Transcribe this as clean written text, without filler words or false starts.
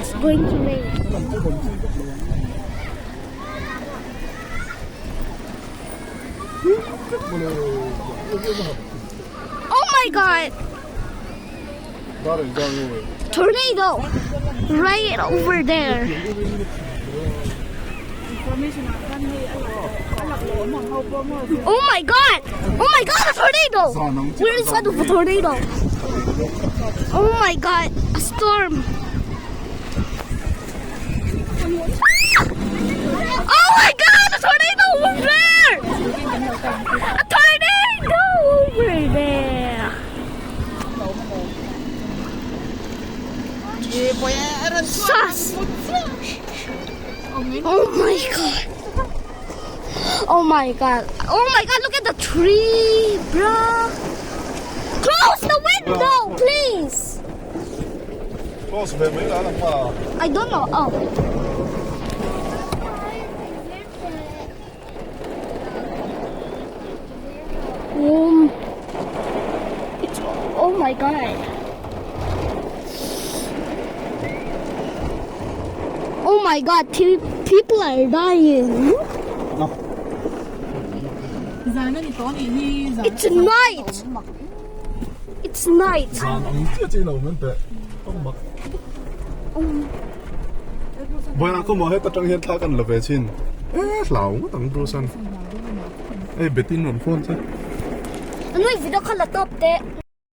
It's going to rain. Oh my god! Tornado! Right over there. Oh my god! Oh my god, a tornado! We're inside of a tornado. Oh my god, a storm. Oh my god, a tornado over there! A tornado over there! Sus! Oh my god! Oh my god! Oh my god! Look at the tree, bro! Close the window, please! I don't know. Oh. It's, oh my god. Oh my god, people are dying. It's night. It's night. Bueno, como hết trong hiện tại cần là về xin. Lão tặng pro san. Ê, bé tin nón phone chứ. Ano yung video ka laptop te?